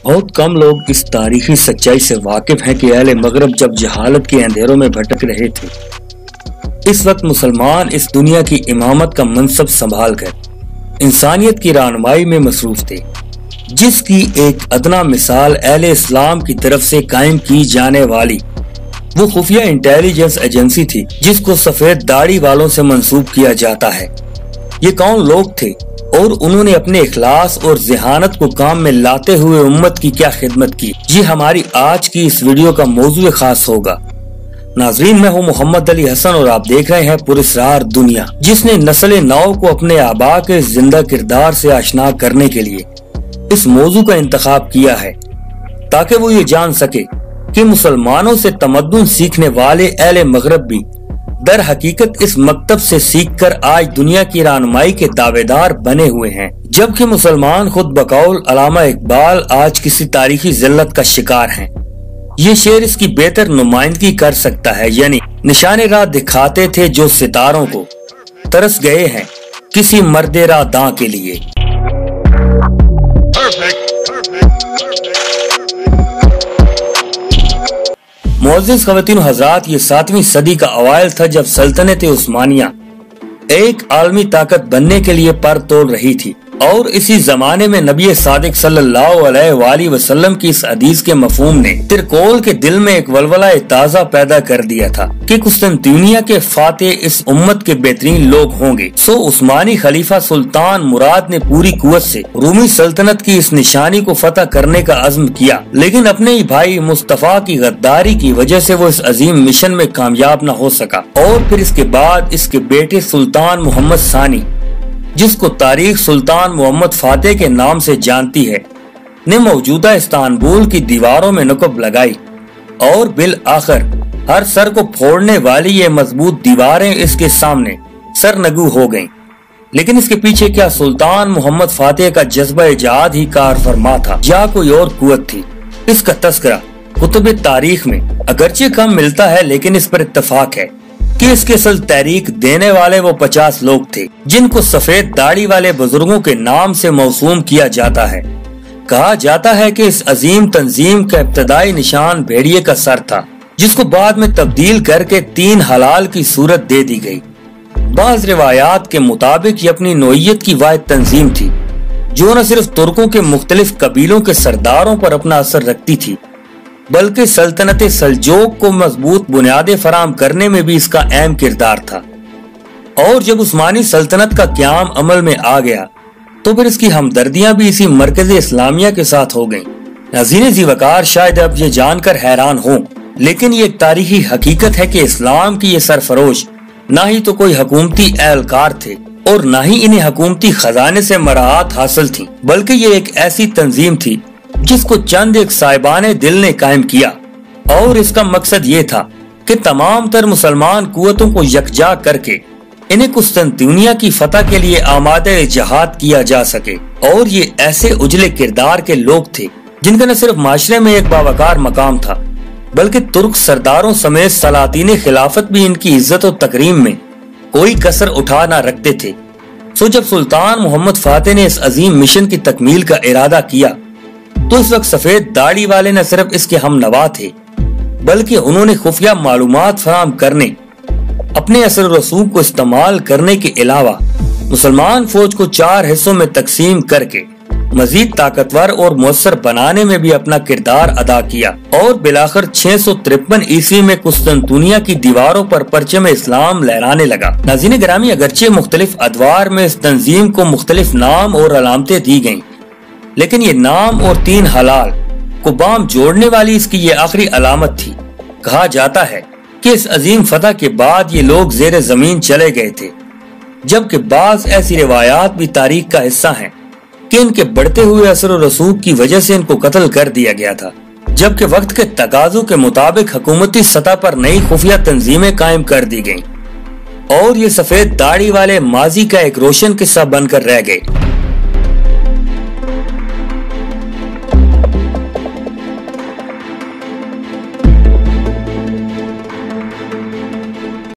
बहुत कम लोग इस तारीखी सच्चाई से वाकिफ हैं कि अहले मगरब जब जहालत के अंधेरों में भटक रहे थे, इस वक्त मुसलमान इस दुनिया की इमामत का मनसब संभाल कर इंसानियत की रहनुमाई में मसरूफ थे, जिसकी एक अदना मिसाल अहले इस्लाम की तरफ से कायम की जाने वाली वो खुफिया इंटेलिजेंस एजेंसी थी जिसको सफेद दाढ़ी वालों से मंसूब किया जाता है। ये कौन लोग थे और उन्होंने अपने इखलास और ज़हानत को काम में लाते हुए उम्मत की क्या खिदमत की, ये हमारी आज की इस वीडियो का मौजू खास होगा। नाजरीन, मैं हूँ मोहम्मद अली हसन और आप देख रहे हैं पुरस्रार दुनिया, जिसने नस्ल नौ को अपने आबा के जिंदा किरदार से आशना करने के लिए इस मौजू का इंतखाब किया है ताकि वो ये जान सके कि मुसलमानों से तमद्दुन सीखने वाले अहले मगरब भी दर हकीकत इस मकतब से सीखकर आज दुनिया की रहनुमाई के दावेदार बने हुए हैं, जबकि मुसलमान खुद बकौल अल्लामा इकबाल आज किसी तारीखी जिल्लत का शिकार हैं। ये शेर इसकी बेहतर नुमाइंदगी कर सकता है, यानी निशाने राह दिखाते थे जो सितारों को, तरस गए हैं किसी मर्दे राह दां के लिए। मुअज़्ज़िज़ ख़वातीन व हज़रात, ये 7वीं सदी का अवाइल था जब सल्तनत उस्मानिया एक आलमी ताकत बनने के लिए पर तोड़ रही थी, और इसी जमाने में नबी सादिक सल्लल्लाहु अलैहि वसल्लम की इस हदीस के मफहूम ने तिरकोल के दिल में एक वलवला ताज़ा पैदा कर दिया था कि कुस्तुनतीनिया के फातेह इस उम्मत के बेहतरीन लोग होंगे। सो उस्मानी खलीफा सुल्तान मुराद ने पूरी कुव्वत से रूमी सल्तनत की इस निशानी को फतह करने का अज़्म किया, लेकिन अपने ही भाई मुस्तफा की गद्दारी की वजह से वो इस अजीम मिशन में कामयाब न हो सका। और फिर इसके बाद इसके बेटे सुल्तान मोहम्मद सानी, जिसको तारीख सुल्तान मोहम्मद फातेह के नाम से जानती है, ने मौजूदा इस्तांबुल की दीवारों में नुकब लगाई और बिल आखिर हर सर को फोड़ने वाली ये मजबूत दीवारें इसके सामने सरनगू हो गईं। लेकिन इसके पीछे क्या सुल्तान मोहम्मद फातेह का जज्बा इजाद ही कार फरमा था या कोई और कुव्वत थी, इसका तस्करा कुतुब तारीख में अगरचे कम मिलता है, लेकिन इस पर इत्तफाक है कि इसके असल तहरीक देने वाले वो 50 लोग थे जिनको सफेद दाढ़ी वाले बुजुर्गों के नाम से मौसूम किया जाता है। कहा जाता है कि इस अजीम तंजीम का इब्तदाई निशान भेड़िए का सर था, जिसको बाद में तब्दील करके 3 हलाल की सूरत दे दी गई। बाज़ रिवायात के मुताबिक ये अपनी नोयत की वाहिद तंजीम थी जो न सिर्फ तुर्कों के मुख्तलिफ कबीलों के सरदारों पर अपना असर रखती थी, बल्कि सल्तनत सल्जोक को मजबूत बुनियादें फराम करने में भी इसका अहम किरदार था। और जब उस्मानी सल्तनत का क़याम अमल में आ गया तो फिर इसकी हमदर्दियां भी इसी मरकज़ इस्लामिया के साथ हो गईं। नाज़रीन ज़ीवकार, शायद अब ये जानकर हैरान हों, लेकिन ये एक तारीखी हकीकत है कि इस्लाम की ये सरफरोश ना ही तो कोई हुकूमती एहलकार थे और ना ही इन्हें हुकूमती खजाने से मराहत हासिल थी, बल्कि ये एक ऐसी तंजीम थी जिसको चंद एक साहिबाने दिल ने कायम किया, और इसका मकसद ये था कि तमाम तर मुसलमान कुव्वतों को यकजा करके इन्हें कुस्तुनतीनिया की फतह के लिए आमादे जहाद किया जा सके। और ये ऐसे उजले किरदार के लोग थे जिनका न सिर्फ माशरे में एक बावकार मकाम था, बल्कि तुर्क सरदारों समेत सलातीन खिलाफत भी इनकी इज्जत और तकरीम में कोई कसर उठा न रखते थे। सो जब सुल्तान मोहम्मद फातेह ने इस अजीम मिशन की तकमील का इरादा किया तो इस वक्त सफेद दाढ़ी वाले न सिर्फ इसके हमनवा थे, बल्कि उन्होंने खुफिया मालूमात फराम करने, अपने असर रसूख को इस्तेमाल करने के अलावा मुसलमान फौज को 4 हिस्सों में तकसीम करके मजीद ताकतवर और मुअस्सर बनाने में भी अपना किरदार अदा किया। और बिलाखिर 653 ईस्वी में कुस्तुनतीनिया की दीवारों पर परचम इस्लाम लहराने लगा। नाज़रीन गिरामी, अगरचे मुख्तलिफ अदवार में इस तंजीम को मुख्तलिफ नाम और अलामतें दी गयी, लेकिन ये नाम और 3 हलाल को बाम जोड़ने वाली इसकी ये आखिरी अलामत थी। कहा जाता है कि इस अजीम फतह के बाद ये लोग ज़ेरे जमीन चले गए थे, जबकि बाज ऐसी रिवायात भी तारीख का हिस्सा हैं कि इनके बढ़ते हुए असर और रसूख की वजह से इनको कत्ल कर दिया गया था, जबकि वक्त के तकाज़ों के मुताबिक हुकूमती सतह पर नई खुफिया तंजीमें कायम कर दी गयी और ये सफेद दाढ़ी वाले माजी का एक रोशन किस्सा बनकर रह गए।